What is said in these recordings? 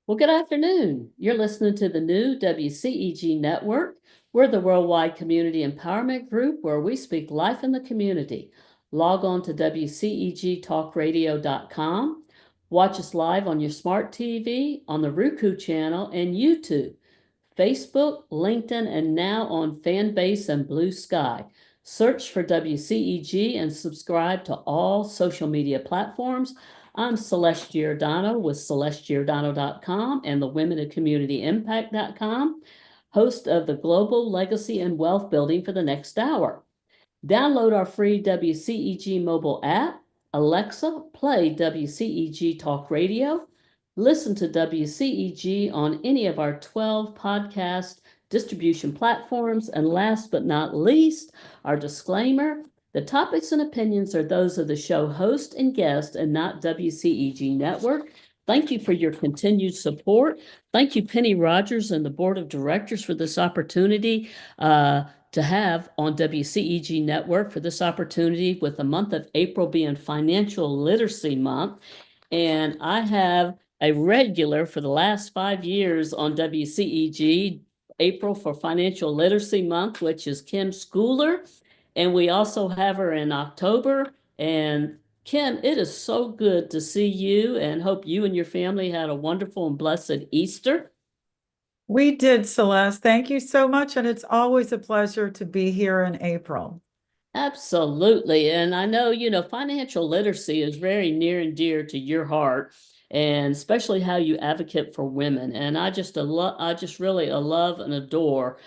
Well, good afternoon. You're listening to the new WCEG Network. We're the worldwide community empowerment group where we speak life in the community. Log on to WCEGTalkRadio.com. Watch us live on your smart TV, on the Roku channel, and YouTube, Facebook, LinkedIn, and now on Fanbase and Blue Sky. Search for WCEG and subscribe to all social media platforms. I'm Celeste Giordano with CelesteGiordano.com and the Women of Community Impact.com, host of the Global Legacy and Wealth Building for the next hour. Download our free WCEG mobile app. Alexa, play WCEG Talk Radio. Listen to WCEG on any of our 12 podcast distribution platforms. And last but not least, our disclaimer: the topics and opinions are those of the show host and guest and not WCEG Network. Thank you for your continued support. Thank you, Penny Rogers and the board of directors, for this opportunity to have on WCEG Network, for this opportunity with the month of April being Financial Literacy Month. And I have a regular for the last 5 years on WCEG, April for Financial Literacy Month, which is Kim Scouller. And we also have her in October. And Kim, it is so good to see you, and hope you and your family had a wonderful and blessed Easter. We did, Celeste. Thank you so much. And it's always a pleasure to be here in April. Absolutely. And I know, financial literacy is very near and dear to your heart, and especially how you advocate for women. And I just really love and adore,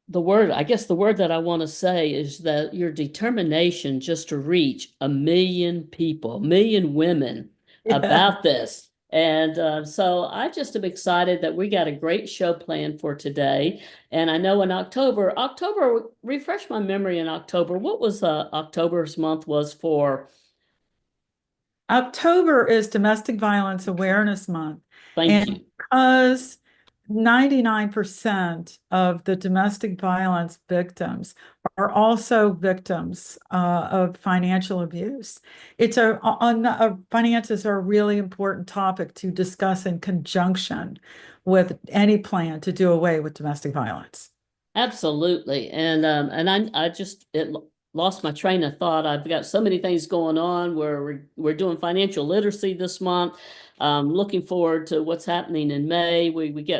the word, I guess the word that I want to say is that your determination just to reach 1 million people, 1 million women about this. And so I just am excited that we got a great show planned for today. And I know in October, refresh my memory in October, what was October's month was for? October is Domestic Violence Awareness Month. Thank you. Because 99% of the domestic violence victims are also victims of financial abuse. Finances are a really important topic to discuss in conjunction with any plan to do away with domestic violence. Absolutely. And I just lost my train of thought. I've got so many things going on where we're doing financial literacy this month. Looking forward to what's happening in May.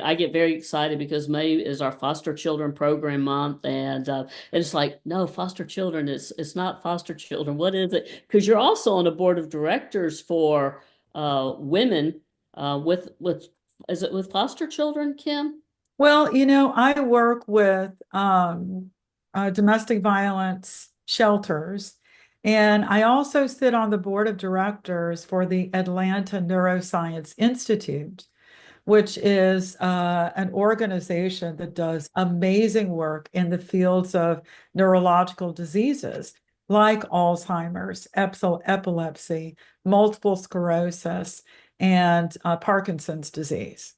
I get very excited because May is our foster children program month, and it's like, no, foster children, it's not foster children. What is it? Because you're also on the board of directors for women with is it with foster children, Kim? Well, I work with domestic violence shelters, and I also sit on the board of directors for the Atlanta Neuroscience Institute, which is an organization that does amazing work in the fields of neurological diseases like Alzheimer's, epilepsy, multiple sclerosis, and Parkinson's disease.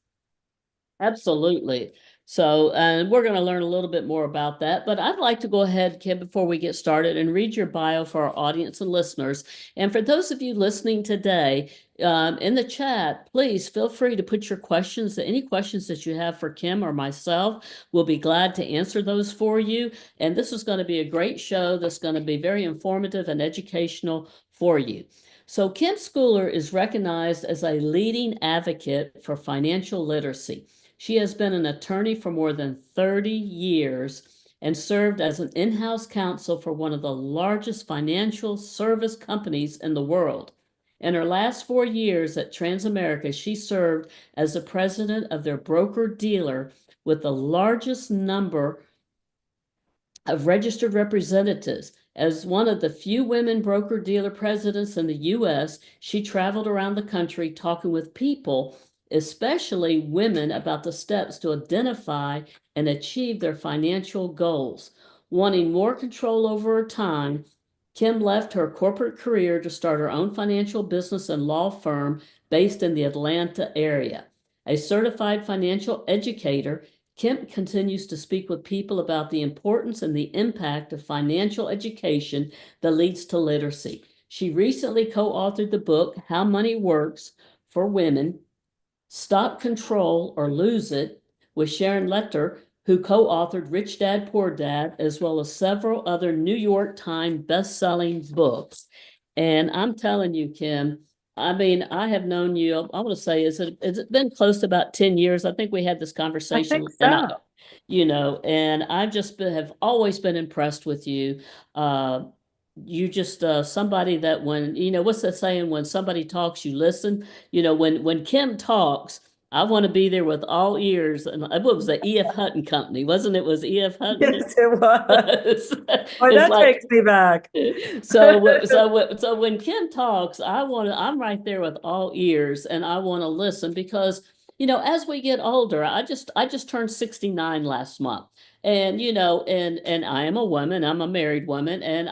Absolutely. So, and we're going to learn a little bit more about that. But I'd like to go ahead, Kim, before we get started, and read your bio for our audience and listeners. And for those of you listening today, in the chat, please feel free to put your questions. Any questions that you have for Kim or myself, we'll be glad to answer those for you. And this is going to be a great show that's going to be very informative and educational for you. So Kim Scouller is recognized as a leading advocate for financial literacy. She has been an attorney for more than 30 years and served as an in-house counsel for one of the largest financial service companies in the world. In her last 4 years at Transamerica, she served as the president of their broker-dealer with the largest number of registered representatives. As one of the few women broker-dealer presidents in the U.S., she traveled around the country talking with people, especially women, about the steps to identify and achieve their financial goals. Wanting more control over her time, Kim left her corporate career to start her own financial business and law firm based in the Atlanta area. A certified financial educator, Kim continues to speak with people about the importance and the impact of financial education that leads to literacy. She recently co-authored the book, How Money Works, for Women, Stop Control or Lose It with Sharon Lechter, who co-authored Rich Dad, Poor Dad, as well as several other New York Times best-selling books. And I'm telling you, Kim, I mean, I have known you, I want to say, has it been close to about 10 years? I think we had this I conversation think and so. and I just have always been impressed with you. Uh, you just somebody that when, what's that saying? When somebody talks, you listen. When Kim talks, I want to be there with all ears. And what was the E.F. Hutton Company? Wasn't it? Was E.F. Hutton? Yes, it was. It's, Boy, it's that like takes me back. so when Kim talks, I'm right there with all ears and I want to listen because as we get older, I just turned 69 last month. And and I am a woman, I'm a married woman, and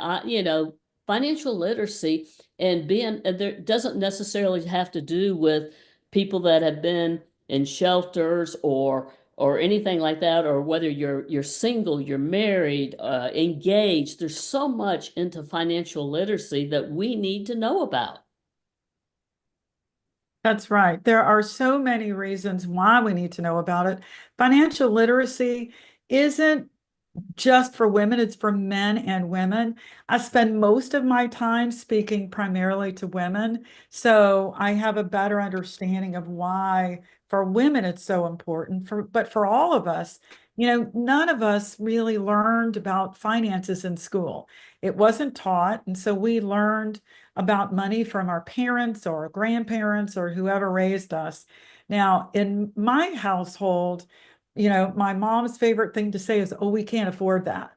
financial literacy and being there doesn't necessarily have to do with people that have been in shelters or anything like that, or whether you're single, you're married, engaged. There's so much into financial literacy that we need to know about. That's right. There are so many reasons why we need to know about it. Financial literacy isn't just for women, it's for men and women. I spend most of my time speaking primarily to women, so I have a better understanding of why for women it's so important. But for all of us, none of us really learned about finances in school. It wasn't taught, and so we learned about money from our parents or our grandparents or whoever raised us. Now, in my household, my mom's favorite thing to say is, oh, we can't afford that.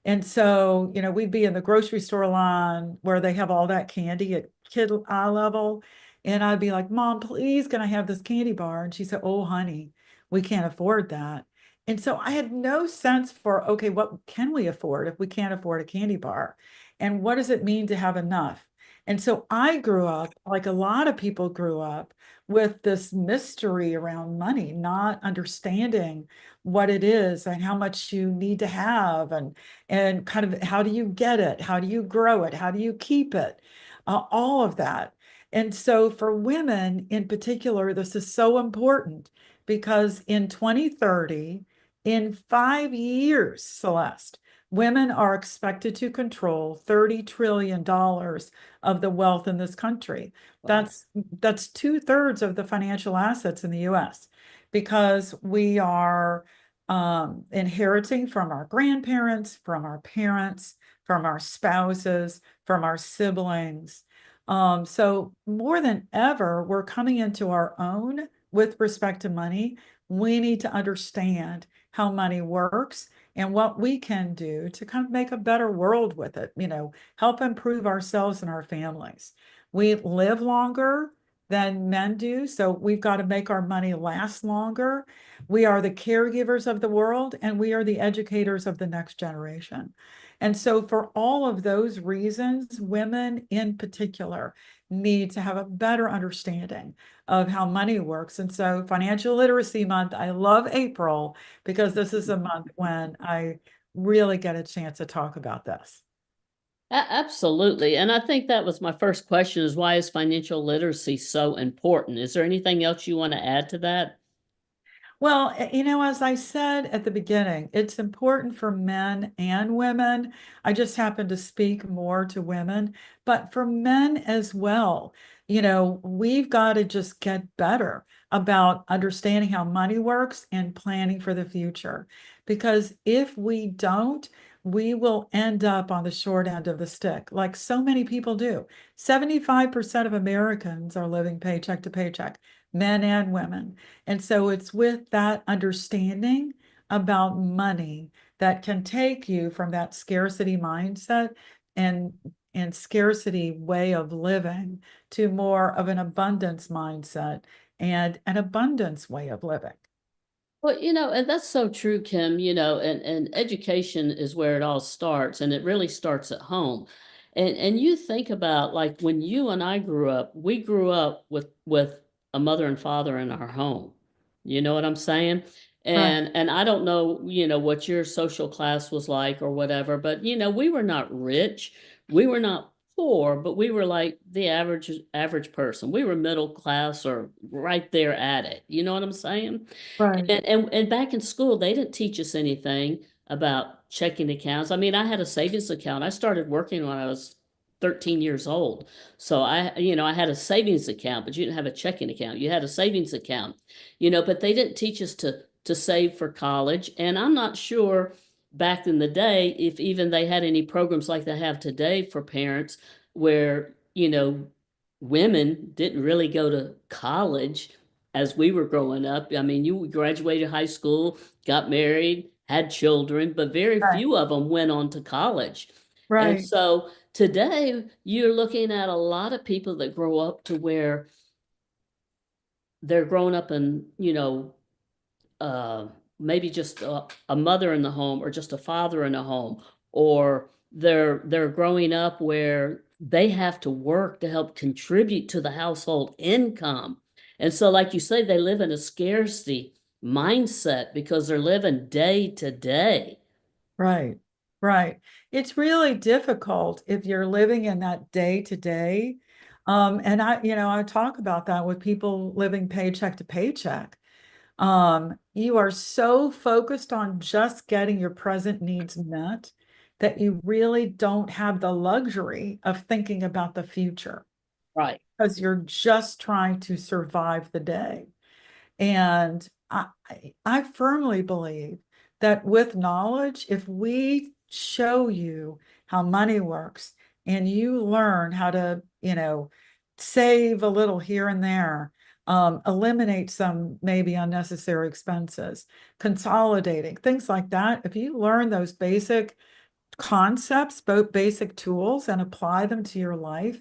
And so, we'd be in the grocery store line where they have all that candy at kid eye level. And I'd be like, Mom, please, can I have this candy bar? And she said, oh, honey, we can't afford that. And so I had no sense for, okay, what can we afford if we can't afford a candy bar? And what does it mean to have enough? And so I grew up, like a lot of people grew up, with this mystery around money, not understanding what it is and how much you need to have and kind of how do you get it? How do you grow it? How do you keep it? All of that. And so for women in particular, this is so important because in 2030, in 5 years, Celeste, women are expected to control $30 trillion of the wealth in this country. Wow. That's 2/3 of the financial assets in the US because we are inheriting from our grandparents, from our parents, from our spouses, from our siblings. So more than ever, we're coming into our own with respect to money. We need to understand how money works and what we can do to kind of make a better world with it, help improve ourselves and our families. We live longer than men do, so we've got to make our money last longer. We are the caregivers of the world and we are the educators of the next generation. And so, for all of those reasons, women in particular need to have a better understanding of how money works. And so, Financial Literacy Month, I love April because this is a month when I really get a chance to talk about this. Absolutely. And I think that was my first question is why is financial literacy so important? Is there anything else you want to add to that? Well, as I said at the beginning, it's important for men and women. I just happen to speak more to women, but for men as well, we've got to just get better about understanding how money works and planning for the future. Because if we don't, we will end up on the short end of the stick, like so many people do. 75% of Americans are living paycheck to paycheck, men and women. And so it's with that understanding about money that can take you from that scarcity mindset and scarcity way of living to more of an abundance mindset and an abundance way of living. Well, and that's so true, Kim, and education is where it all starts, and it really starts at home. And you think about like when you and I grew up, we grew up with a mother and father in our home. You know what I'm saying? Right. And I don't know, what your social class was like or whatever, but we were not rich. We were not poor, but we were like the average person. We were middle class or right there at it. You know what I'm saying? Right. And back in school, they didn't teach us anything about checking accounts. I mean, I had a savings account. I started working when I was 13 years old. So I had a savings account, but you didn't have a checking account. You had a savings account, but they didn't teach us to save for college. And I'm not sure back in the day if even they had any programs like they have today for parents where, women didn't really go to college as we were growing up. I mean, you graduated high school, got married, had children, but very Right. few of them went on to college. And Right. so today you're looking at a lot of people that grow up to where they're grown up in, uh, maybe just a mother in the home or just a father in the home, or they're growing up where they have to work to help contribute to the household income. And so, like you say, they live in a scarcity mindset because they're living day to day. Right. Right. It's really difficult if you're living in that day to day. And I talk about that with people living paycheck to paycheck. You are so focused on just getting your present needs met that you really don't have the luxury of thinking about the future Right. because you're just trying to survive the day. And I firmly believe that with knowledge, if we show you how money works and you learn how to, save a little here and there, eliminate some maybe unnecessary expenses, consolidating, things like that. If you learn those basic concepts, both basic tools, and apply them to your life,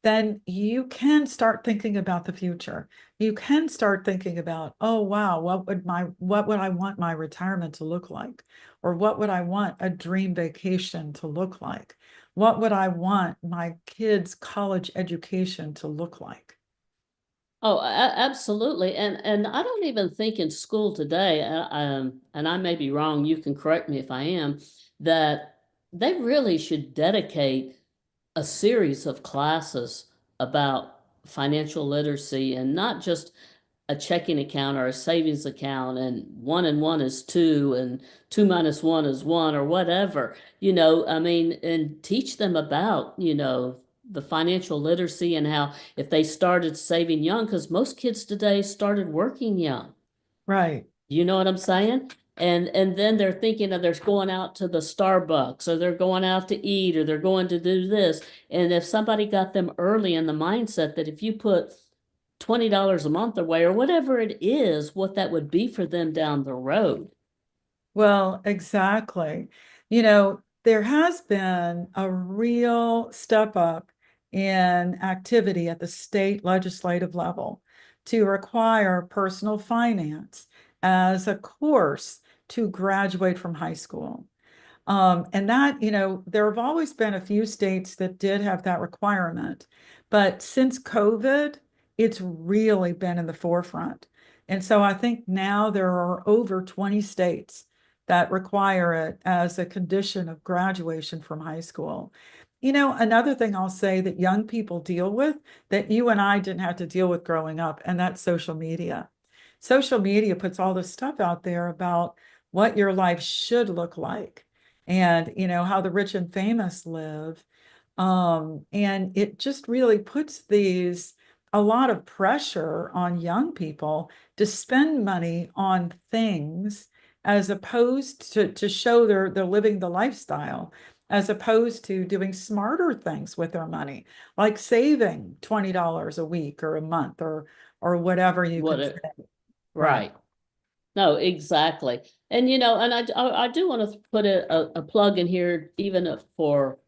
then you can start thinking about the future. You can start thinking about, oh wow, what would I want my retirement to look like? Or what would I want a dream vacation to look like? What would I want my kids' college education to look like? Oh, absolutely. And I don't even think in school today, and I may be wrong, you can correct me if I am, that they really should dedicate a series of classes about financial literacy, and not just a checking account or a savings account and one is two and two minus one is one or whatever. I mean, and teach them about, the financial literacy and how if they started saving young, because most kids today started working young. Right. You know what I'm saying? And then they're thinking of they're going out to the Starbucks, or they're going out to eat, or they're going to do this. And if somebody got them early in the mindset that if you put $20 a month away or whatever it is, what that would be for them down the road. Well, exactly. There has been a real step up in activity at the state legislative level to require personal finance as a course to graduate from high school. And that, there have always been a few states that did have that requirement, but since COVID, it's really been in the forefront. And so I think now there are over 20 states that require it as a condition of graduation from high school. Another thing I'll say that young people deal with that you and I didn't have to deal with growing up, and that's social media. Social media puts all this stuff out there about what your life should look like and how the rich and famous live. And it just really puts a lot of pressure on young people to spend money on things as opposed to show they're living the lifestyle, as opposed to doing smarter things with their money, like saving $20 a week or a month or whatever you What can it, say. Right. right. No, exactly. And and I do want to put a plug in here even for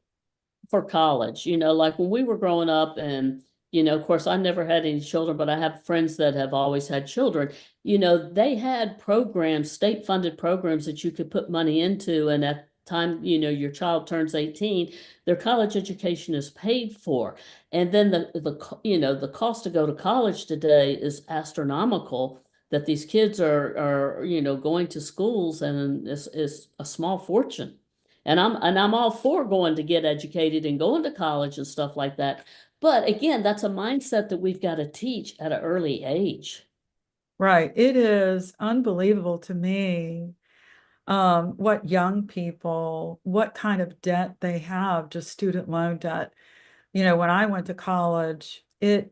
college, like when we were growing up and, of course, I never had any children, but I have friends that have always had children. They had programs, state funded programs that you could put money into. And at the time, your child turns 18, their college education is paid for. And then the cost to go to college today is astronomical, that these kids are going to schools, and it's a small fortune. And I'm all for going to get educated and going to college and stuff like that. But again, that's a mindset that we've got to teach at an early age. Right. It is unbelievable to me what young people, what kind of debt they have, just student loan debt. When I went to college, I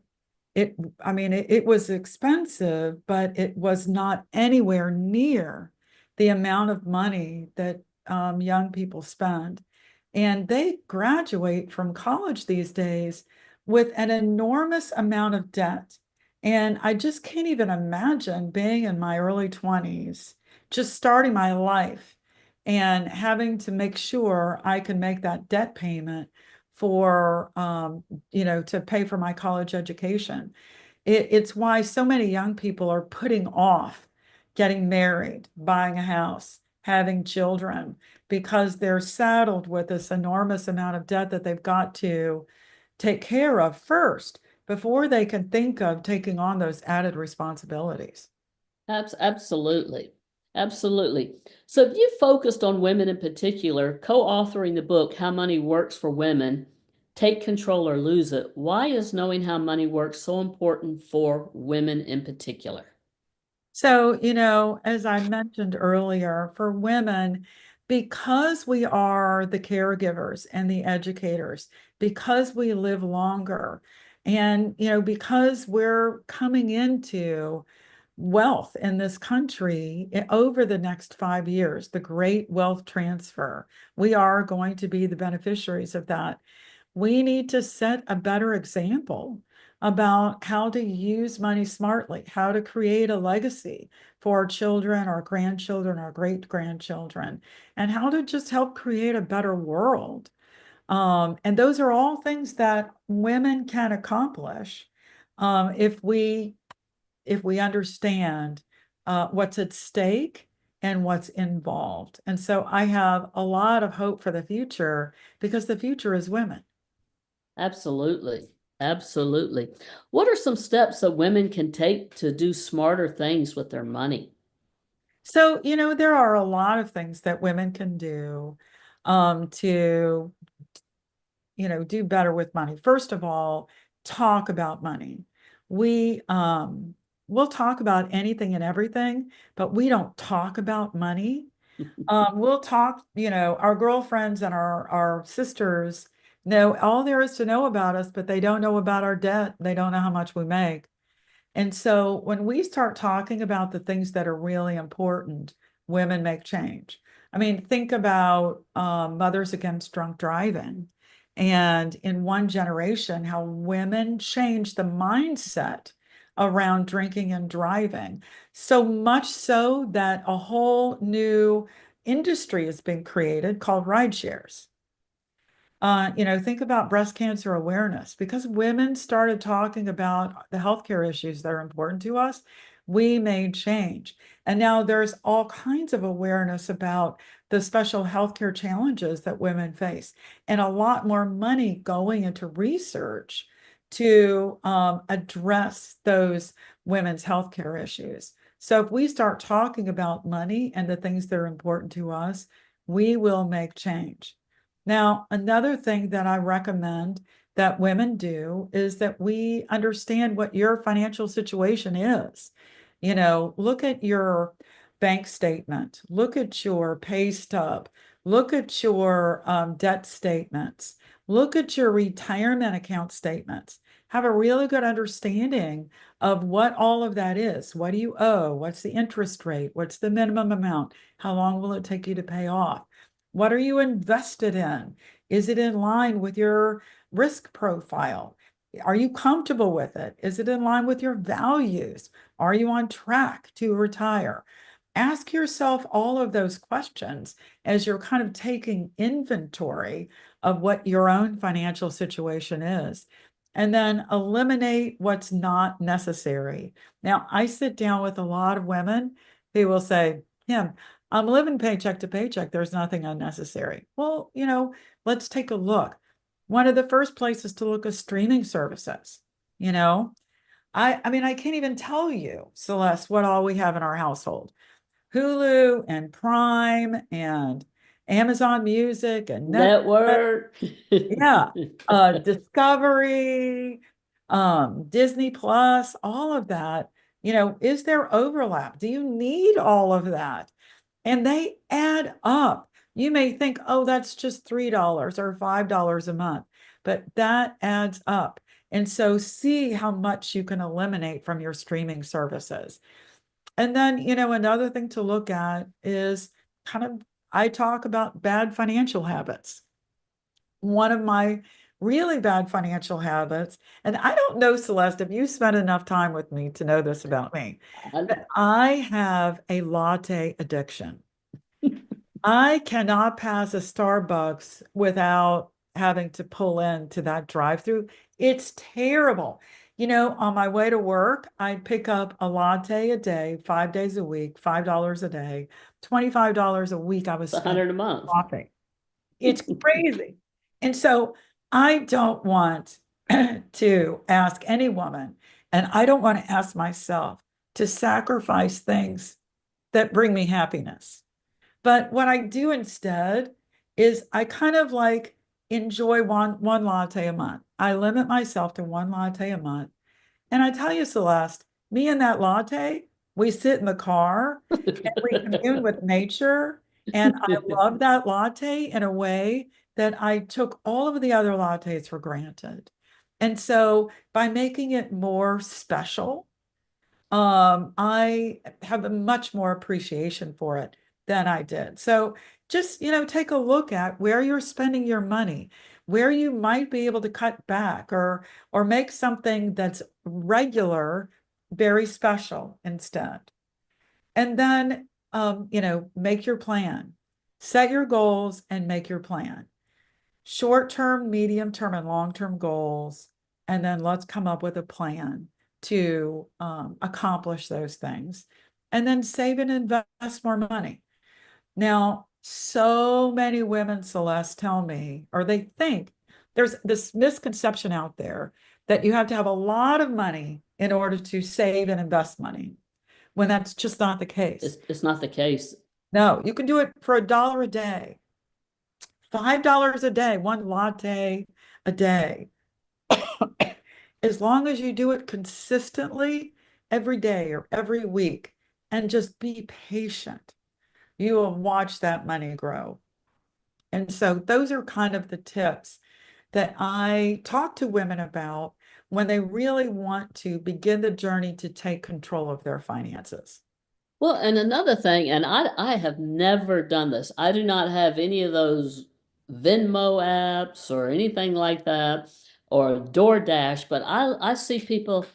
mean, it was expensive, but it was not anywhere near the amount of money that young people spend. And they graduate from college these days with an enormous amount of debt. And I just can't even imagine being in my early 20s, just starting my life and having to make sure I can make that debt payment for to pay for my college education. It's why so many young people are putting off getting married, buying a house, having children, because they're saddled with this enormous amount of debt that they've got to take care of first before they can think of taking on those added responsibilities. Absolutely. Absolutely. So you focused on women in particular, co-authoring the book, How Money Works for Women, Take Control or Lose It. Why is knowing how money works so important for women in particular? So, as I mentioned earlier, for women, because we are the caregivers and the educators, because we live longer, and, because we're coming into wealth in this country over the next 5 years, the great wealth transfer, we are going to be the beneficiaries of that. We need to set a better example about how to use money smartly, how to create a legacy for our children, our grandchildren, our great grandchildren, and how to just help create a better world. And those are all things that women can accomplish if we understand what's at stake and what's involved. And so I have a lot of hope for the future because the future is women. Absolutely. Absolutely. What are some steps that women can take to do smarter things with their money? So, there are a lot of things that women can do to, do better with money. First of all, talk about money. We we'll talk about anything and everything, but we don't talk about money. We'll talk, our girlfriends and our sisters know all there is to know about us, but they don't know about our debt. They don't know how much we make. And so when we start talking about the things that are really important, women make change. I mean, think about Mothers Against Drunk Driving. And in one generation, how women changed the mindset around drinking and driving. So much so that a whole new industry has been created called ride shares. Think about breast cancer awareness. Because women started talking about the healthcare issues that are important to us, we made change. And now there's all kinds of awareness about the special healthcare challenges that women face, and a lot more money going into research to address those women's healthcare issues. So if we start talking about money and the things that are important to us, we will make change. Now, another thing that I recommend that women do is that we understand what your financial situation is. Look at your bank statement, look at your pay stub, look at your debt statements, look at your retirement account statements. Have a really good understanding of what all of that is. What do you owe? What's the interest rate? What's the minimum amount? How long will it take you to pay off? What are you invested in? Is it in line with your risk profile? Are you comfortable with it? Is it in line with your values? Are you on track to retire? Ask yourself all of those questions as you're kind of taking inventory of what your own financial situation is. And then eliminate what's not necessary. Now, I sit down with a lot of women who will say, Kim, I'm living paycheck to paycheck. There's nothing unnecessary. Well, let's take a look. One of the first places to look is streaming services. You know, I mean, I can't even tell you, Celeste, what all we have in our household. Hulu and Prime Amazon Music and Netflix, Network. yeah, Discovery, Disney Plus, all of that. Is there overlap? Do you need all of that? And they add up. You may think, oh, that's just $3 or $5 a month, but that adds up. And so see how much you can eliminate from your streaming services. And then, another thing to look at is kind of, I talk about bad financial habits. One of my really bad financial habits, and I don't know, Celeste, if you spent enough time with me to know this about me, but I have a latte addiction. I cannot pass a Starbucks without having to pull into that drive-through. It's terrible. On my way to work, I'd pick up a latte a day, 5 days a week, $5 a day, $25 a week I was It's a spending 100 a month. coffee. It's crazy. And so I don't want to ask any woman, and I don't want to ask myself to sacrifice things that bring me happiness. But what I do instead is I kind of like enjoy one latte a month. I limit myself to one latte a month. And I tell you, Celeste, me and that latte, we sit in the car and we commune with nature. And I love that latte in a way that I took all of the other lattes for granted. And so by making it more special, I have a much more appreciation for it than I did. So just, take a look at where you're spending your money, where you might be able to cut back or make something that's regular very special instead. And then make your plan. Set your goals and make your plan. Short-term, medium-term, and long-term goals, and then let's come up with a plan to accomplish those things. And then save and invest more money. Now, so many women, Celeste, tell me, or they think there's this misconception out there that you have to have a lot of money in order to save and invest money, when that's just not the case. It's not the case. No, you can do it for $1 a day, $5 a day, one latte a day. As long as you do it consistently every day or every week and just be patient, you will watch that money grow. And so those are kind of the tips that I talk to women about when they really want to begin the journey to take control of their finances. Well, and another thing, and I have never done this. I do not have any of those Venmo apps or anything like that, or DoorDash, but I see people,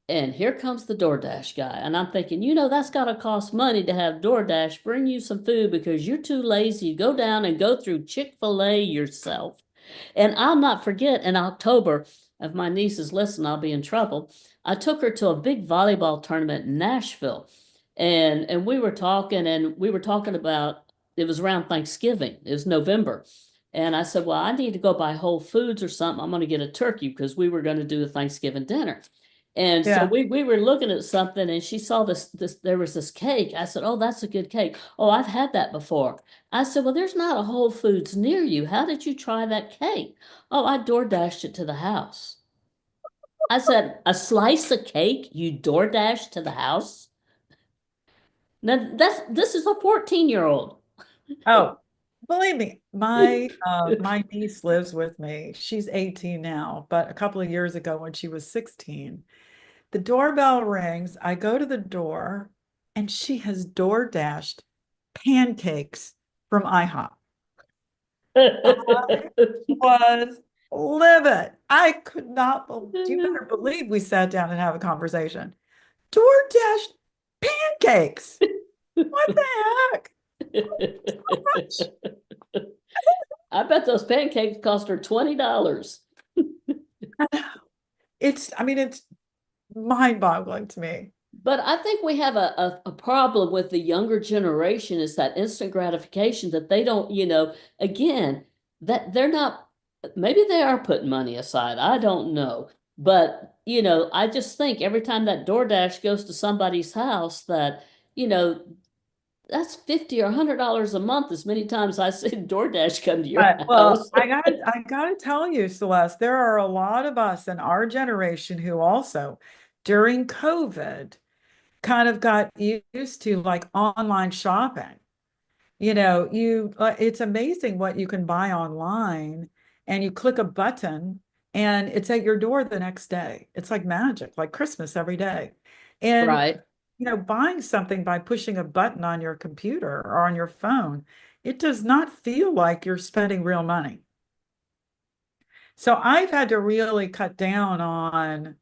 and here comes the DoorDash guy. And I'm thinking, that's got to cost money to have DoorDash bring you some food because you're too lazy to go down and go through Chick-fil-A yourself. And I'll not forget in October, if my nieces listen, I'll be in trouble. I took her to a big volleyball tournament in Nashville. And we were talking about, it was around Thanksgiving. It was November. And I said, well, I need to go buy Whole Foods or something. I'm going to get a turkey because we were going to do a Thanksgiving dinner. And so Yeah. we were looking at something and she saw there was this cake. I said, oh, that's a good cake. Oh, I've had that before. I said, well, there's not a Whole Foods near you. How did you try that cake? Oh, I door dashed it to the house. I said, a slice of cake you door dashed to the house? Now this is a 14-year-old. Oh, believe me, my niece lives with me. She's 18 now, but a couple of years ago when she was 16, the doorbell rings. I go to the door, and she has door dashed pancakes from IHOP. I was livid. I could not believe, you better believe we sat down and have a conversation. Door dashed pancakes. What the heck? So much. I bet those pancakes cost her $20. It's mind-boggling to me. But I think we have a problem with the younger generation is that instant gratification that they don't, again, that they're not, maybe they are putting money aside. I don't know. But, I just think every time that DoorDash goes to somebody's house that, you know, That's 50 or $100 a month as many times I see DoorDash come to your Right. Well, house. I gotta tell you, Celeste, there are a lot of us in our generation who also, during COVID, kind of got used to like online shopping. It's amazing what you can buy online, and you click a button and it's at your door the next day. It's like magic, like Christmas every day. And Right. buying something by pushing a button on your computer or on your phone, it does not feel like you're spending real money. So I've had to really cut down on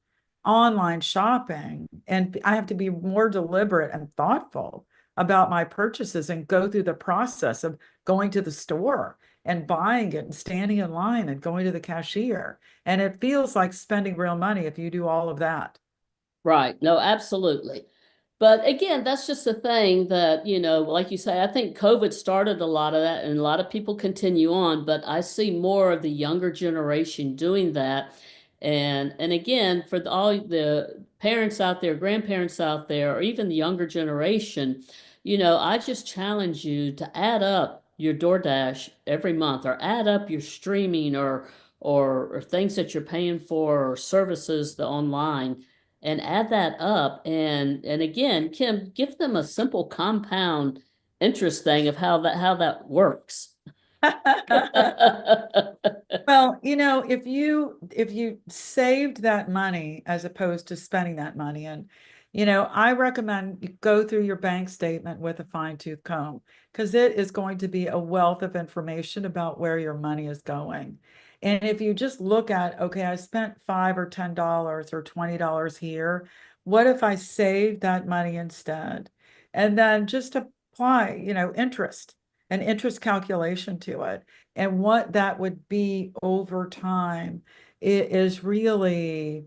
online shopping, and I have to be more deliberate and thoughtful about my purchases and go through the process of going to the store and buying it and standing in line and going to the cashier. And it feels like spending real money if you do all of that. Right. No, absolutely. But again, that's just the thing that, like you say, I think COVID started a lot of that and a lot of people continue on, but I see more of the younger generation doing that. And again, for all the parents out there, grandparents out there, or even the younger generation, I just challenge you to add up your DoorDash every month or add up your streaming or things that you're paying for or services the online and add that up. And again, Kim, give them a simple compound interest thing of how that works. Well, if you saved that money as opposed to spending that money, and I recommend you go through your bank statement with a fine-tooth comb, because it is going to be a wealth of information about where your money is going. And if you just look at, okay, I spent $5 or $10 or $20 here, what if I saved that money instead? And then just apply, interest, an interest calculation to it, and what that would be over time. It is really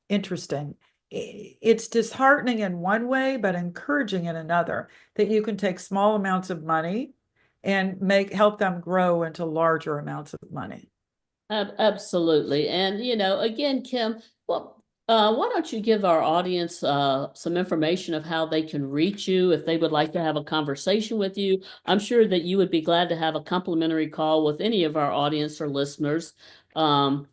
interesting. It's disheartening in one way, but encouraging in another, that you can take small amounts of money and help them grow into larger amounts of money. Absolutely. And, again, Kim, well, why don't you give our audience some information of how they can reach you if they would like to have a conversation with you? I'm sure that you would be glad to have a complimentary call with any of our audience or listeners. Um,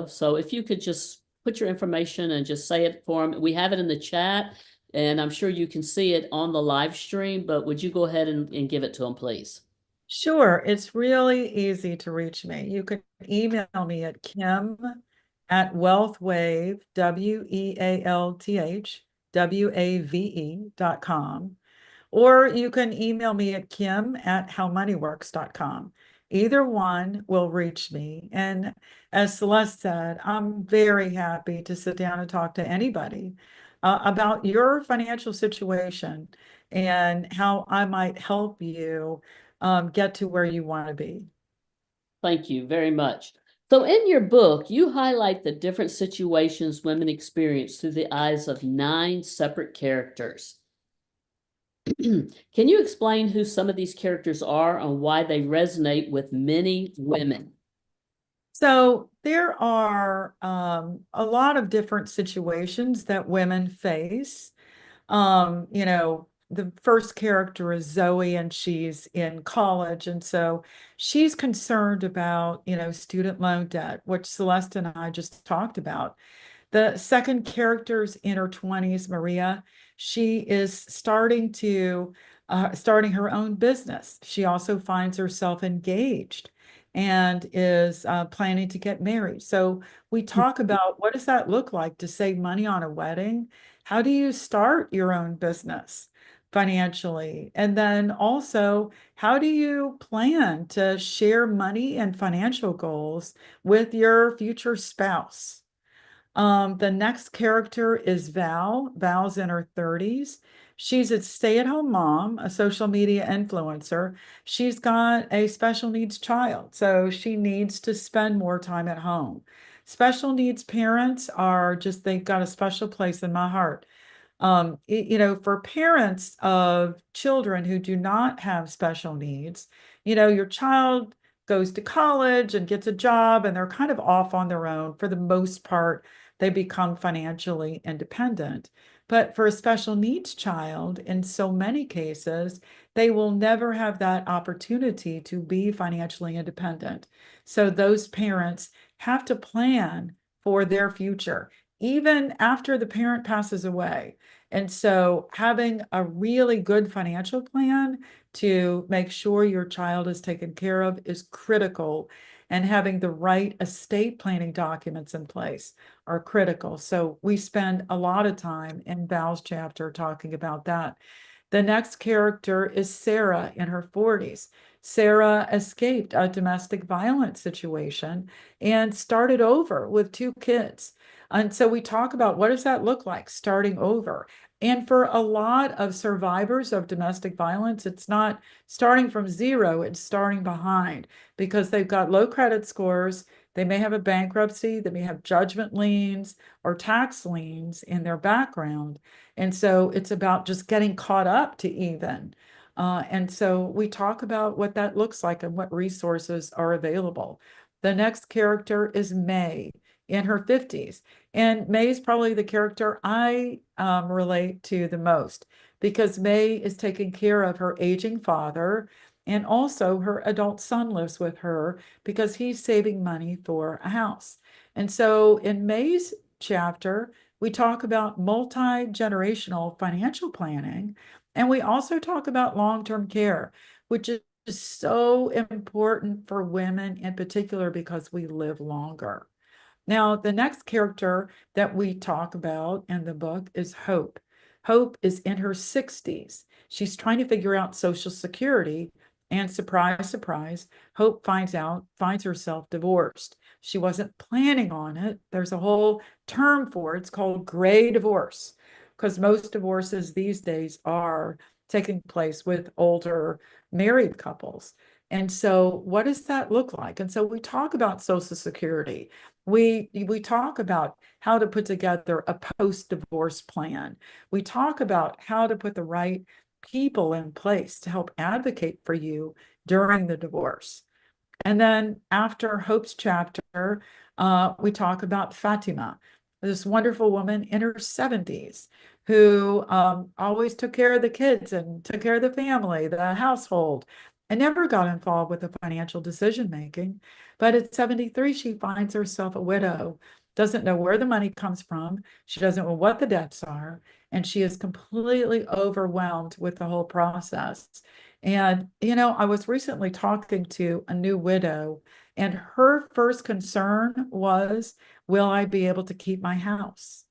so if you could just put your information and just say it for them. We have it in the chat, and I'm sure you can see it on the live stream, but would you go ahead and give it to them, please? Sure, it's really easy to reach me. You can email me at Kim@wealthwave, WEALTHWAVE.com. Or you can email me at kim@howmoneyworks.com. Either one will reach me. And as Celeste said, I'm very happy to sit down and talk to anybody about your financial situation and how I might help you get to where you want to be. Thank you very much. So, in your book, you highlight the different situations women experience through the eyes of 9 separate characters. Can you explain who some of these characters are and why they resonate with many women? So there are a lot of different situations that women face. The first character is Zoe, and she's in college. And so she's concerned about, student loan debt, which Celeste and I just talked about. The second character's in her 20s, Maria. She is starting her own business. She also finds herself engaged and is planning to get married. So we talk about, what does that look like to save money on a wedding? How do you start your own business financially? And then also, how do you plan to share money and financial goals with your future spouse? The next character is Val. Val's in her 30s. She's a stay-at-home mom, a social media influencer. She's got a special needs child, so she needs to spend more time at home. Special needs parents are just, they've got a special place in my heart. For parents of children who do not have special needs, your child goes to college and gets a job, and they're kind of off on their own for the most part. They become financially independent. But for a special needs child, in so many cases, they will never have that opportunity to be financially independent. So those parents have to plan for their future, even after the parent passes away. And so having a really good financial plan to make sure your child is taken care of is critical. And having the right estate planning documents in place are critical. So we spend a lot of time in Val's chapter talking about that. The next character is Sarah in her 40s. Sarah escaped a domestic violence situation and started over with 2 kids. And so we talk about what does that look like, starting over. And for a lot of survivors of domestic violence, it's not starting from zero, it's starting behind because they've got low credit scores. They may have a bankruptcy, they may have judgment liens or tax liens in their background. And so it's about just getting caught up to even. And so we talk about what that looks like and what resources are available. The next character is May in her 50s. And May is probably the character I relate to the most because May is taking care of her aging father. And also her adult son lives with her because he's saving money for a house. And so in May's chapter, we talk about multi-generational financial planning, and we also talk about long-term care, which is so important for women in particular because we live longer. Now, the next character that we talk about in the book is Hope. Hope is in her 60s. She's trying to figure out Social Security, and surprise, surprise, Hope finds herself divorced. She wasn't planning on it. There's a whole term for it. It's called gray divorce, because most divorces these days are taking place with older married couples. And so, what does that look like? And so, we talk about Social Security. We talk about how to put together a post-divorce plan. We talk about how to put the right people in place to help advocate for you during the divorce. And then after Hope's chapter, we talk about Fatima, this wonderful woman in her 70s who always took care of the kids and took care of the family, the household, and never got involved with the financial decision making. But at 73, she finds herself a widow, doesn't know where the money comes from. She doesn't know what the debts are, and she is completely overwhelmed with the whole process. And, I was recently talking to a new widow, and her first concern was, will I be able to keep my house?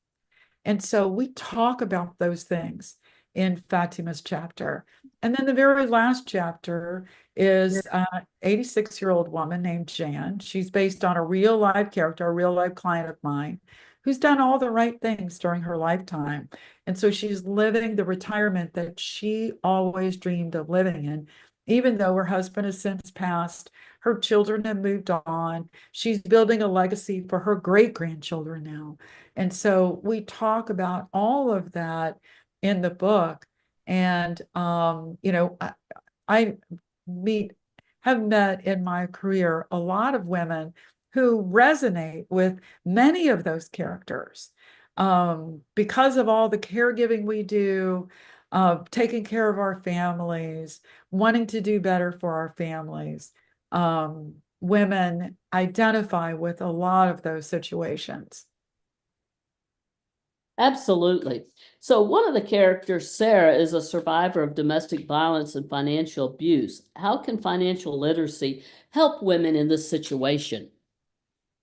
And so we talk about those things in Fatima's chapter. And then the very last chapter is an 86-year-old woman named Jan. She's based on a real life character, a real life client of mine, who's done all the right things during her lifetime. And so she's living the retirement that she always dreamed of living in, even though her husband has since passed. Her children have moved on. She's building a legacy for her great grandchildren now. And so we talk about all of that in the book. And, I meet, have met in my career a lot of women who resonate with many of those characters because of all the caregiving we do, taking care of our families, wanting to do better for our families. Women identify with a lot of those situations. Absolutely. So one of the characters, Sarah, is a survivor of domestic violence and financial abuse. How can financial literacy help women in this situation?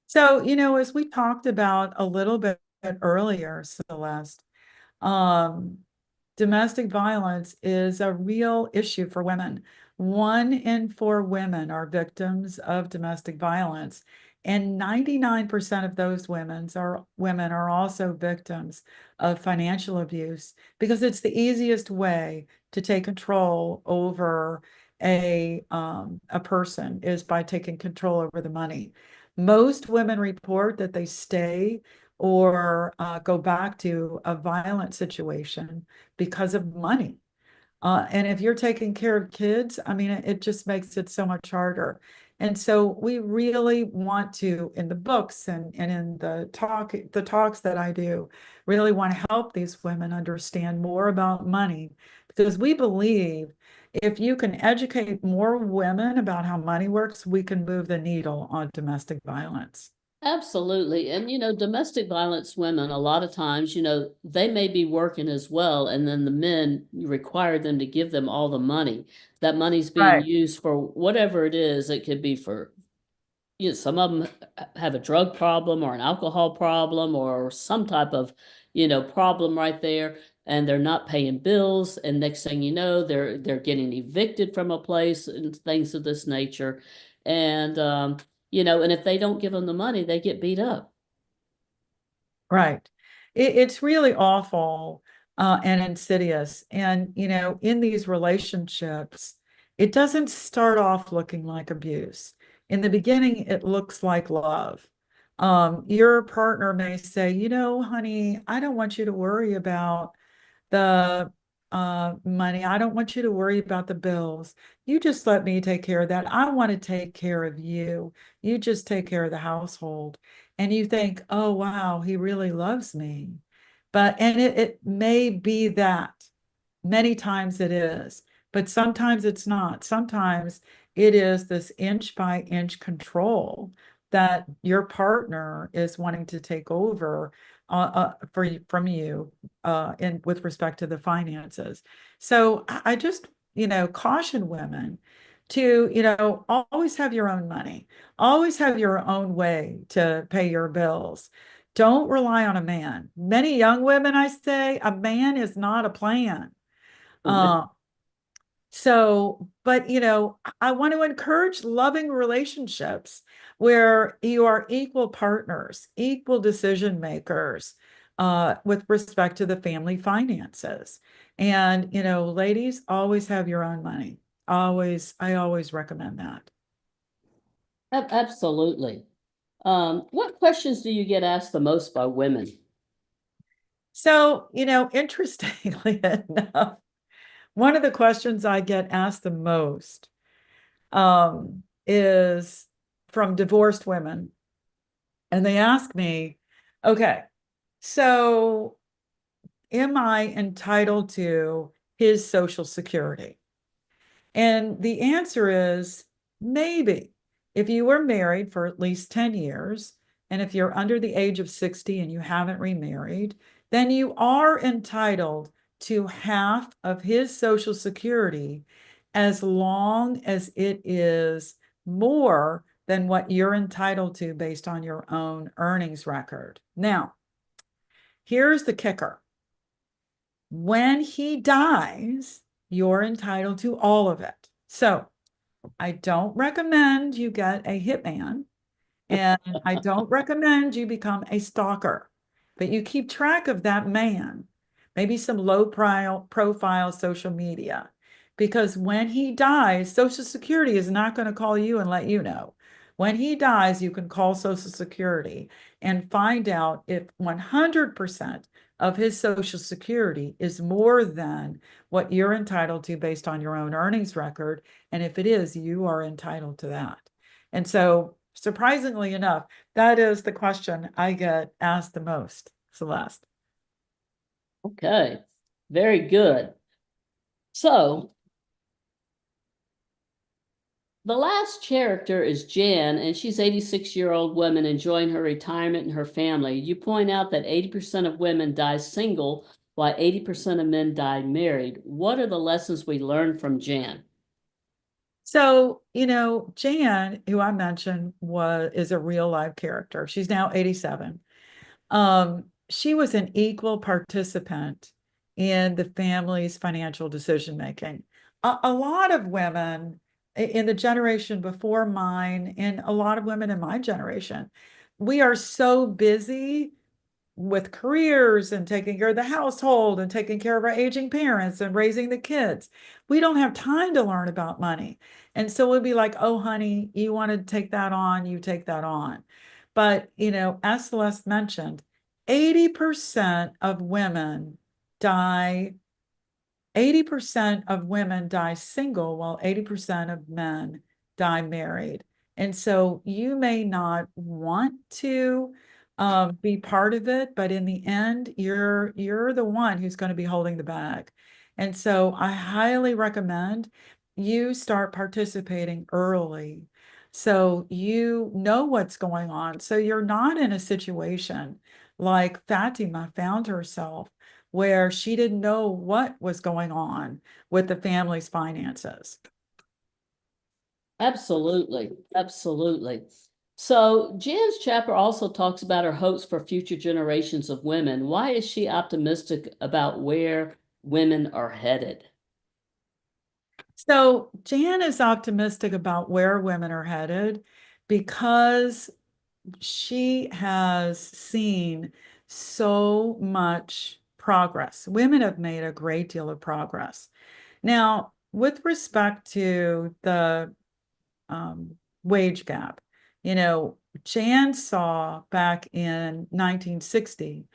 So, as we talked about a little bit earlier, Celeste, um, domestic violence is a real issue for women. 1 in 4 women are victims of domestic violence, and 99% of those women are also victims of financial abuse because it's the easiest way to take control over a person is by taking control over the money. Most women report that they stay or go back to a violent situation because of money. And if you're taking care of kids, I mean, it just makes it so much harder. And so we really want to, in the books and in the talks that I do, really want to help these women understand more about money, because we believe if you can educate more women about how money works, we can move the needle on domestic violence. Absolutely. And, domestic violence women, a lot of times, they may be working as well. And then the men require them to give them all the money. That money's being Right. used for whatever it is. It could be for, some of them have a drug problem or an alcohol problem or some type of, problem right there. And they're not paying bills. And next thing you know, they're getting evicted from a place and things of this nature. And, and if they don't give them the money, they get beat up. Right. It's really awful and insidious. And, in these relationships, it doesn't start off looking like abuse. In the beginning, it looks like love. Your partner may say, honey, I don't want you to worry about the money. I don't want you to worry about the bills. You just let me take care of that. I want to take care of you. You just take care of the household. And you think, oh, wow, he really loves me. And it may be that. Many times it is, but sometimes it's not. Sometimes it is this inch by inch control that your partner is wanting to take over from you in with respect to the finances. So I just, caution women to, always have your own money, always have your own way to pay your bills. Don't rely on a man. Many young women, I say, a man is not a plan. Uh, but I want to encourage loving relationships where you are equal partners, equal decision makers, with respect to the family finances. And, ladies, always have your own money. Always, I always recommend that. Absolutely. What questions do you get asked the most by women? So, interestingly enough, one of the questions I get asked the most is from divorced women. And they ask me, okay, so am I entitled to his Social Security? And the answer is maybe. If you were married for at least 10 years, and if you're under the age of 60 and you haven't remarried, then you are entitled to half of his Social Security as long as it is more than what you're entitled to based on your own earnings record. Now, here's the kicker. When he dies, you're entitled to all of it. So I don't recommend you get a hitman, and I don't recommend you become a stalker, but you keep track of that man, maybe some low profile social media, because when he dies, Social Security is not going to call you and let you know. When he dies, you can call Social Security and find out if 100% of his Social Security is more than what you're entitled to based on your own earnings record. And if it is, you are entitled to that. And so, surprisingly enough, that is the question I get asked the most, Celeste. Okay, very good. So the last character is Jan, and she's 86-year-old woman enjoying her retirement and her family. You point out that 80% of women die single, while 80% of men die married. What are the lessons we learn from Jan? So, Jan, who I mentioned, is a real life character. She's now 87. She was an equal participant in the family's financial decision making. A lot of women in the generation before mine, and a lot of women in my generation, we are so busy with careers and taking care of the household and taking care of our aging parents and raising the kids. We don't have time to learn about money. And so we'd be like, oh, honey, you want to take that on, you take that on. But, as Celeste mentioned, 80% of women die, 80% of women die single, while 80% of men die married. And so you may not want to be part of it, but in the end, you're the one who's going to be holding the bag. And so I highly recommend you start participating early so you know what's going on. So you're not in a situation like Fatima found herself where she didn't know what was going on with the family's finances. Absolutely, absolutely. So Jan's chapter also talks about her hopes for future generations of women. Why is she optimistic about where women are headed? So Jan is optimistic about where women are headed because she has seen so much progress. Women have made a great deal of progress. Now, with respect to the wage gap, you know, Jan saw back in 1960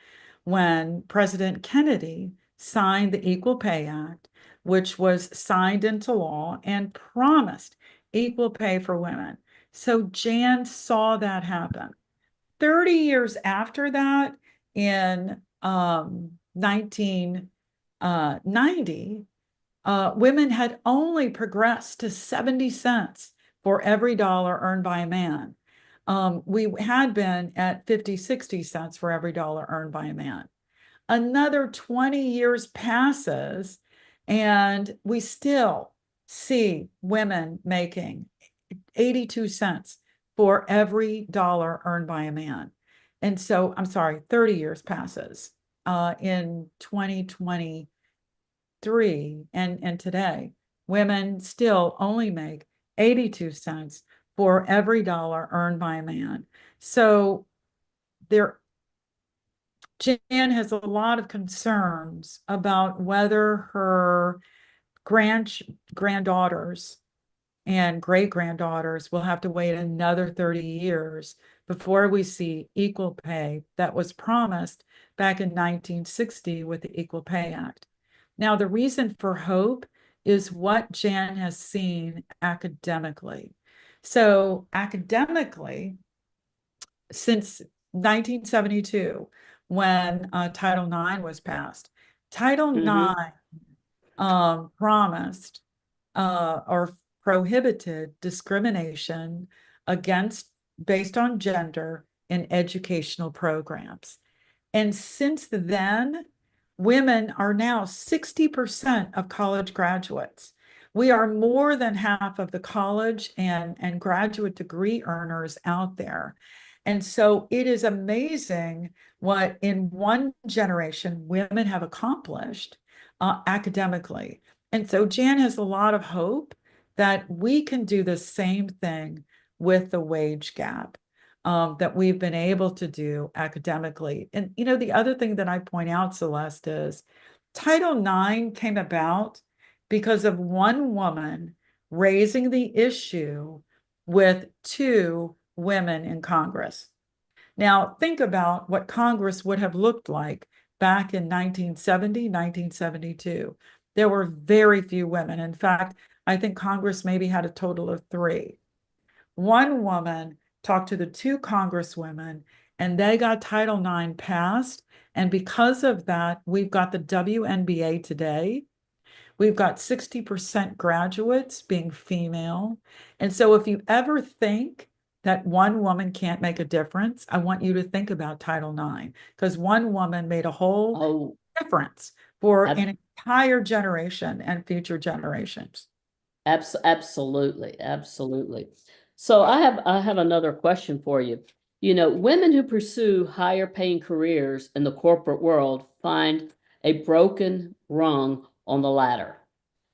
when President Kennedy signed the Equal Pay Act, which was signed into law and promised equal pay for women. So Jan saw that happen. 30 years after that, in 1990, women had only progressed to 70 cents for every dollar earned by a man. We had been at 50, 60 cents for every dollar earned by a man. Another 20 years passes, and we still see women making 82 cents for every dollar earned by a man. And so, I'm sorry, 30 years passes in 2023 and today, women still only make 82 cents for every dollar earned by a man. So there, Jan has a lot of concerns about whether her granddaughters and great granddaughters will have to wait another 30 years before we see equal pay that was promised back in 1960 with the Equal Pay Act. Now, the reason for hope is what Jan has seen academically. So, academically, since 1972, when Title IX was passed, Title Mm-hmm. IX promised or prohibited discrimination against based on gender in educational programs. And since then, women are now 60% of college graduates. We are more than half of the college and graduate degree earners out there. And so it is amazing what in one generation women have accomplished academically. And so Jan has a lot of hope that we can do the same thing with the wage gap that we've been able to do academically. And, you know, the other thing that I point out, Celeste, is Title IX came about because of one woman raising the issue with two women in Congress. Now, think about what Congress would have looked like back in 1970, 1972. There were very few women. In fact, I think Congress maybe had a total of three. One woman talked to the two congresswomen, and they got Title IX passed. And because of that, we've got the WNBA today. We've got 60% graduates being female. And so if you ever think that one woman can't make a difference, I want you to think about Title IX, because one woman made a whole Oh, difference for ab- an entire generation and future generations. absolutely, absolutely. So I have another question for you. You know, women who pursue higher paying careers in the corporate world find a broken rung on the ladder.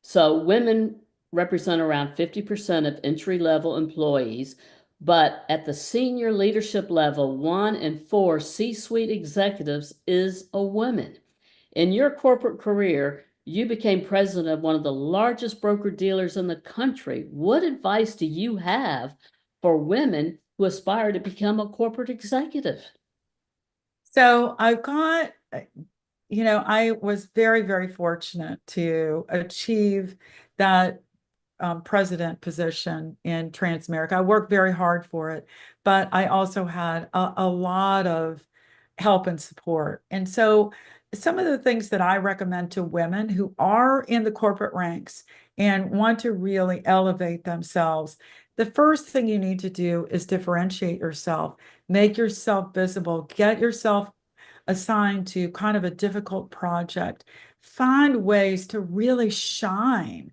So women represent around 50% of entry level employees, but at the senior leadership level, 1 in 4 C-suite executives is a woman. In your corporate career, you became president of one of the largest broker dealers in the country. What advice do you have for women who aspire to become a corporate executive? So I've got, I was very, very fortunate to achieve that president position in Transamerica. I worked very hard for it, but I also had a lot of help and support. And so some of the things that I recommend to women who are in the corporate ranks and want to really elevate themselves, the first thing you need to do is differentiate yourself, make yourself visible, get yourself assigned to kind of a difficult project, find ways to really shine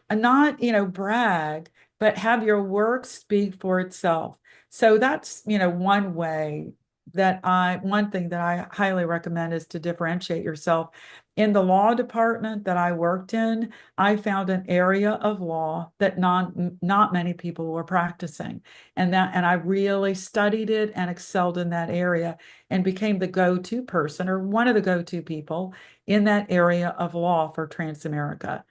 and not, brag, but have your work speak for itself. So that's, one thing that I highly recommend is to differentiate yourself. In the law department that I worked in, I found an area of law that not many people were practicing. And I really studied it and excelled in that area and became the go-to person or one of the go-to people in that area of law for Transamerica.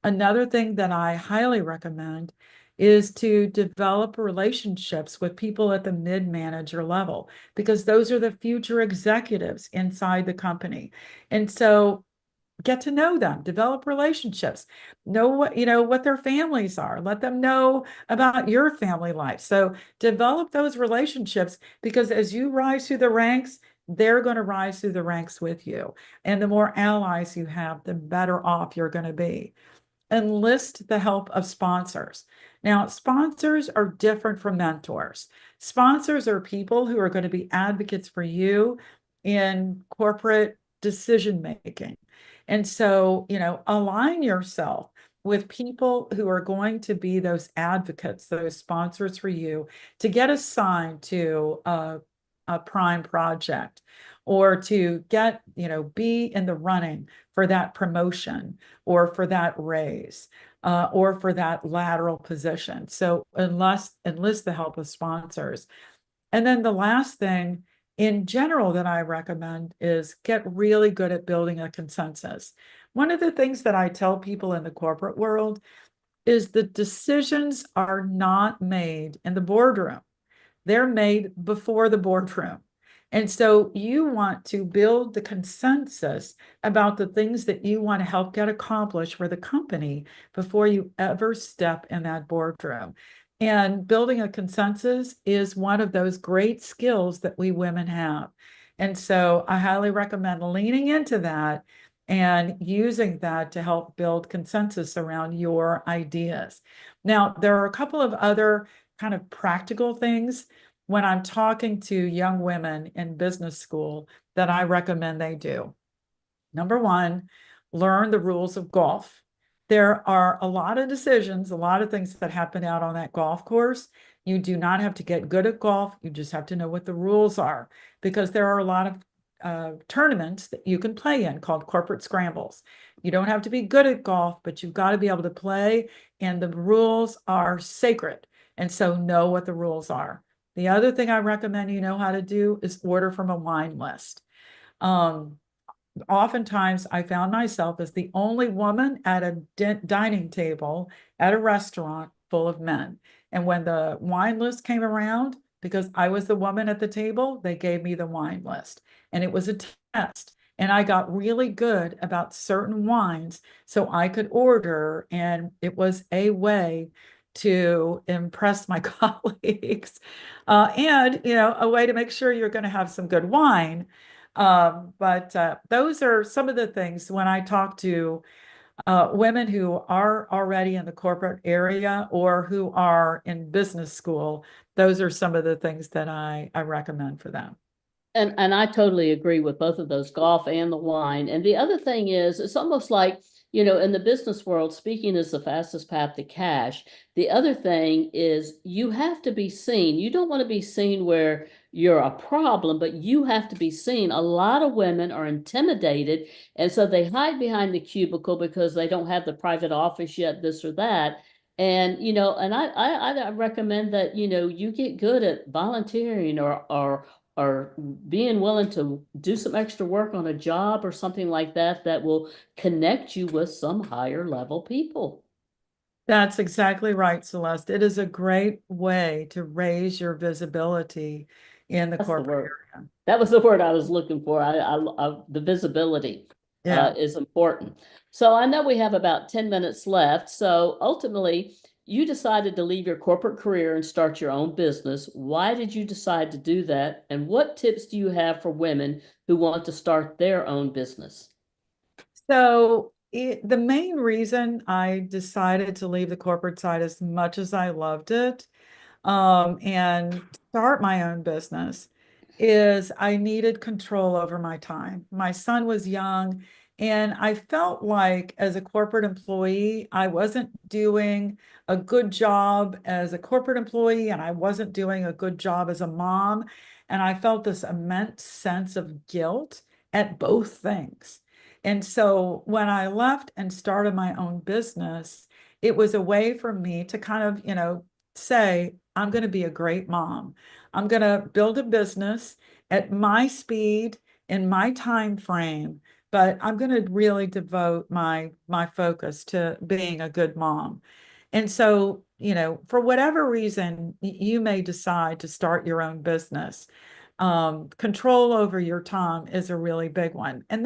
Another thing that I highly recommend is to develop relationships with people at the mid-manager level, because those are the future executives inside the company. And so get to know them, develop relationships, know what their families are, let them know about your family life. So develop those relationships, because as you rise through the ranks, they're going to rise through the ranks with you. And the more allies you have, the better off you're going to be. Enlist the help of sponsors. Now, sponsors are different from mentors. Sponsors are people who are going to be advocates for you in corporate decision making. And so, align yourself with people who are going to be those advocates, those sponsors for you to get assigned to a prime project or to get, be in the running for that promotion or for that raise or for that lateral position. So enlist the help of sponsors. And then the last thing in general that I recommend is get really good at building a consensus. One of the things that I tell people in the corporate world is the decisions are not made in the boardroom. They're made before the boardroom. And so you want to build the consensus about the things that you want to help get accomplished for the company before you ever step in that boardroom. And building a consensus is one of those great skills that we women have. And so I highly recommend leaning into that and using that to help build consensus around your ideas. Now, there are a couple of other kind of practical things when I'm talking to young women in business school that I recommend they do. Number one, learn the rules of golf. There are a lot of decisions, a lot of things that happen out on that golf course. You do not have to get good at golf. You just have to know what the rules are, because there are a lot of tournaments that you can play in called corporate scrambles. You don't have to be good at golf, but you've got to be able to play, and the rules are sacred. And so know what the rules are. The other thing I recommend you know how to do is order from a wine list. Oftentimes I found myself as the only woman at a dining table at a restaurant full of men. And when the wine list came around, because I was the woman at the table, they gave me the wine list. And it was a test. And I got really good about certain wines so I could order. And it was a way to impress my colleagues. And, a way to make sure you're going to have some good wine. But those are some of the things when I talk to women who are already in the corporate area or who are in business school. Those are some of the things that I recommend for them. And I totally agree with both of those, golf and the wine. And the other thing is, it's almost like, in the business world, speaking is the fastest path to cash. The other thing is you have to be seen. You don't want to be seen where you're a problem, but you have to be seen. A lot of women are intimidated, and so they hide behind the cubicle because they don't have the private office yet, this or that. And I recommend that you get good at volunteering or being willing to do some extra work on a job or something like that that will connect you with some higher level people. That's exactly right, Celeste. It is a great way to raise your visibility in the That's the corporate word. area. That was the word I was looking for. The visibility. Yeah. is important. So I know we have about 10 minutes left. So ultimately, you decided to leave your corporate career and start your own business. Why did you decide to do that? And what tips do you have for women who want to start their own business? So the main reason I decided to leave the corporate side, as much as I loved it, and start my own business, is I needed control over my time. My son was young, and I felt like as a corporate employee, I wasn't doing a good job as a corporate employee, and I wasn't doing a good job as a mom. And I felt this immense sense of guilt at both things. And so when I left and started my own business, it was a way for me to kind of, say, I'm going to be a great mom. I'm going to build a business at my speed in my time frame, but I'm going to really devote my focus to being a good mom. And so, for whatever reason, you may decide to start your own business. Control over your time is a really big one. And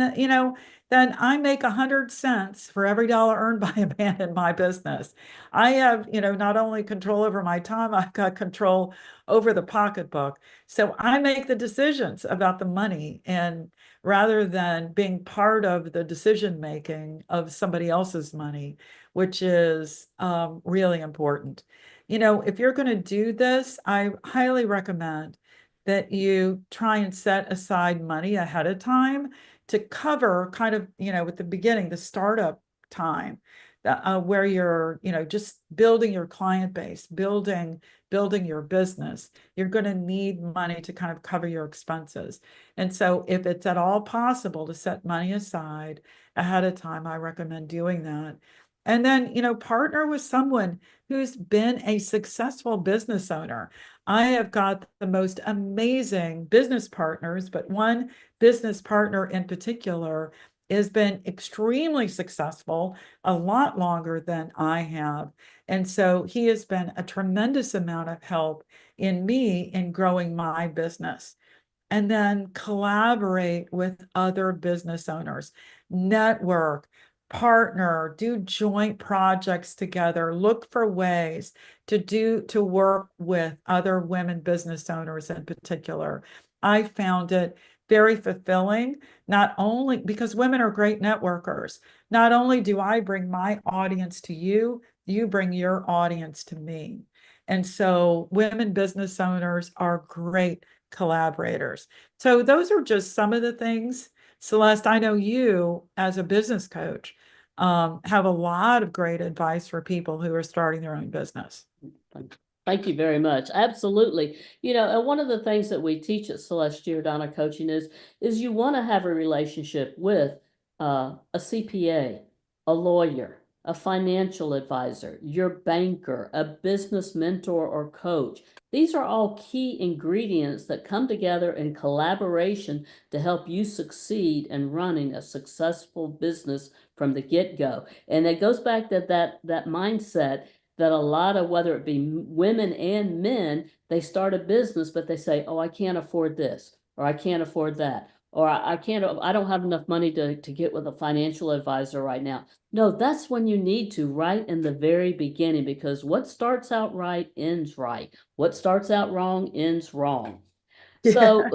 then I make 100 cents for every dollar earned by a man in my business. I have, not only control over my time, I've got control over the pocketbook. So I make the decisions about the money, and rather than being part of the decision making of somebody else's money, which is really important. If you're going to do this, I highly recommend that you try and set aside money ahead of time to cover kind of, at the beginning, the startup time, where you're, just building your client base, building your business. You're going to need money to kind of cover your expenses. And so if it's at all possible to set money aside ahead of time, I recommend doing that. And then, partner with someone who's been a successful business owner. I have got the most amazing business partners, but one business partner in particular has been extremely successful, a lot longer than I have. And so he has been a tremendous amount of help in me in growing my business. And then collaborate with other business owners, network, partner, do joint projects together, look for ways to work with other women business owners in particular. I found it very fulfilling, not only because women are great networkers. Not only do I bring my audience to you, you bring your audience to me. And so women business owners are great collaborators. So those are just some of the things. Celeste, I know you as a business coach have a lot of great advice for people who are starting their own business. Thank you very much. Absolutely. And one of the things that we teach at Celeste Giordano Coaching is you want to have a relationship with a CPA, a lawyer, a financial advisor, your banker, a business mentor or coach. These are all key ingredients that come together in collaboration to help you succeed in running a successful business from the get-go. And it goes back to that mindset that a lot of, whether it be women and men, they start a business, but they say, oh, I can't afford this, or I can't afford that, or I don't have enough money to get with a financial advisor right now. No, that's when you need to, right in the very beginning, because what starts out right ends right. What starts out wrong ends wrong. Yeah.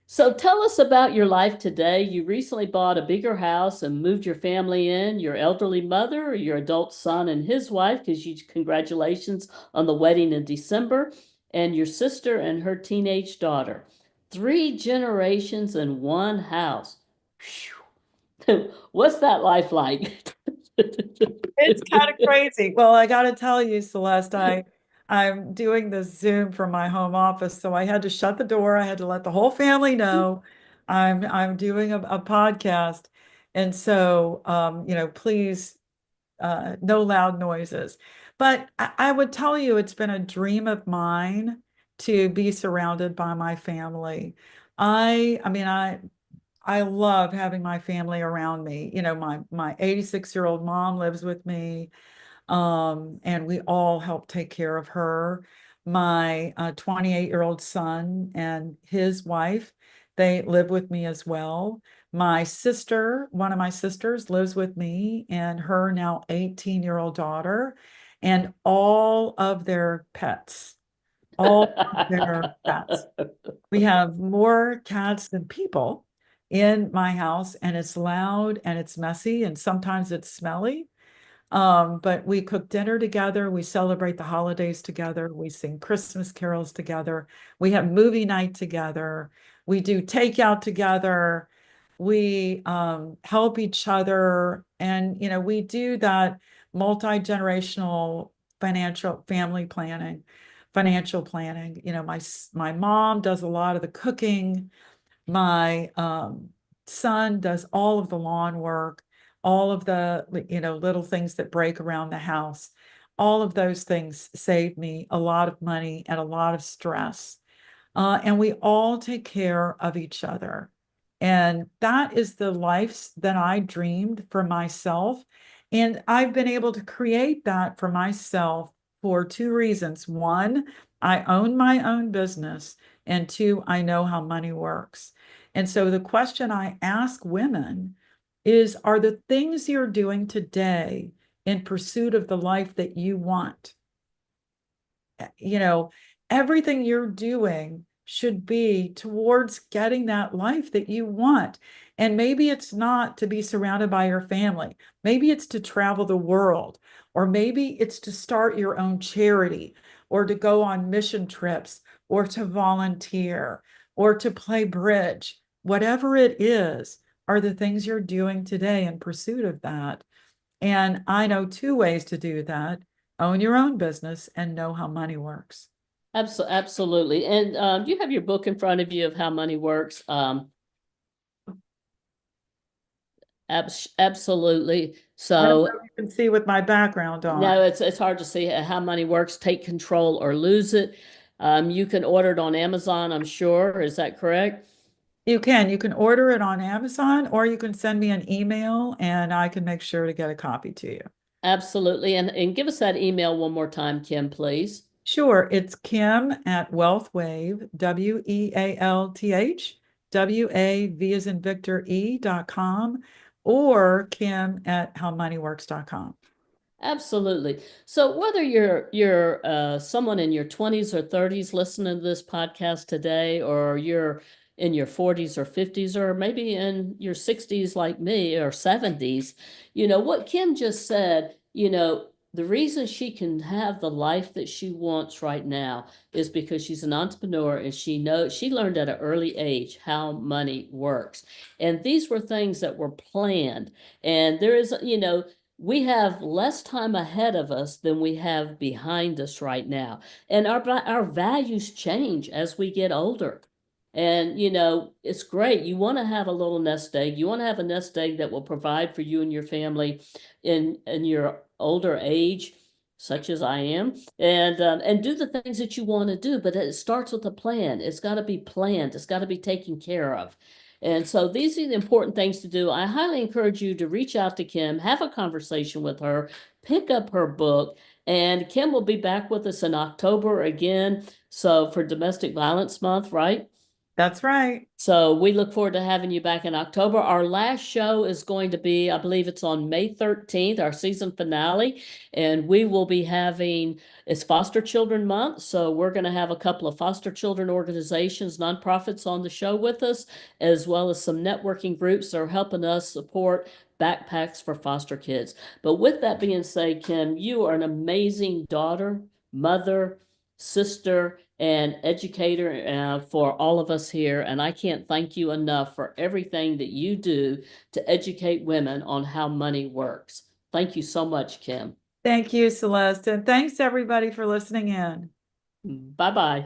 So tell us about your life today. You recently bought a bigger house and moved your family in, your elderly mother, your adult son and his wife, because congratulations on the wedding in December, and your sister and her teenage daughter. 3 generations in one house. Phew. What's that life like? It's kind of crazy. Well, I got to tell you, Celeste, I'm doing this Zoom from my home office, so I had to shut the door. I had to let the whole family know I'm doing a podcast, and so please, no loud noises. But I would tell you, it's been a dream of mine to be surrounded by my family. I mean, I love having my family around me. My 86-year-old mom lives with me, and we all help take care of her. My 28-year-old son and his wife, they live with me as well. My sister, one of my sisters lives with me and her now 18-year-old daughter and all of their pets, all of their cats. We have more cats than people in my house, and it's loud and it's messy and sometimes it's smelly. But we cook dinner together, we celebrate the holidays together, we sing Christmas carols together, we have movie night together, we do takeout together, we help each other, and we do that multi-generational financial family planning, financial planning. My mom does a lot of the cooking. My son does all of the lawn work, all of the little things that break around the house. All of those things save me a lot of money and a lot of stress. And we all take care of each other. And that is the life that I dreamed for myself. And I've been able to create that for myself for two reasons. One, I own my own business. And two, I know how money works. And so the question I ask women is, are the things you're doing today in pursuit of the life that you want? you know, Everything you're doing should be towards getting that life that you want. And maybe it's not to be surrounded by your family. Maybe it's to travel the world, or maybe it's to start your own charity, or to go on mission trips, or to volunteer, or to play bridge. Whatever it is, are the things you're doing today in pursuit of that. And I know two ways to do that: own your own business and know how money works. Absolutely. And do you have your book in front of you of how money works? Absolutely. I don't know So if you can see with my background on. no, it's hard to see how money works. Take control or lose it. You can order it on Amazon, I'm sure. Is that correct? You can order it on Amazon, or you can send me an email and I can make sure to get a copy to you. Absolutely. And give us that email one more time, Kim, please. Sure, it's Kim at WealthWave, WealthWave as in Victor E.com, or Kim at howmoneyworks.com. Absolutely. So whether you're someone in your 20s or 30s listening to this podcast today, or you're in your 40s or 50s, or maybe in your 60s like me, or 70s, what Kim just said, the reason she can have the life that she wants right now is because she's an entrepreneur, and she learned at an early age how money works. And these were things that were planned. And there is, we have less time ahead of us than we have behind us right now. And our values change as we get older. And it's great. You want to have a little nest egg. You want to have a nest egg that will provide for you and your family in your older age, such as I am, and do the things that you want to do. But it starts with a plan. It's got to be planned. It's got to be taken care of. And so these are the important things to do. I highly encourage you to reach out to Kim, have a conversation with her, pick up her book, and Kim will be back with us in October again. So for Domestic Violence Month, right? That's right. So we look forward to having you back in October. Our last show is going to be, I believe it's on May 13th, our season finale. And we will be having, it's Foster Children Month. So we're going to have a couple of foster children organizations, nonprofits on the show with us, as well as some networking groups that are helping us support backpacks for foster kids. But with that being said, Kim, you are an amazing daughter, mother, sister, and educator for all of us here. And I can't thank you enough for everything that you do to educate women on how money works. Thank you so much, Kim. Thank you, Celeste. And thanks everybody for listening in. Bye bye.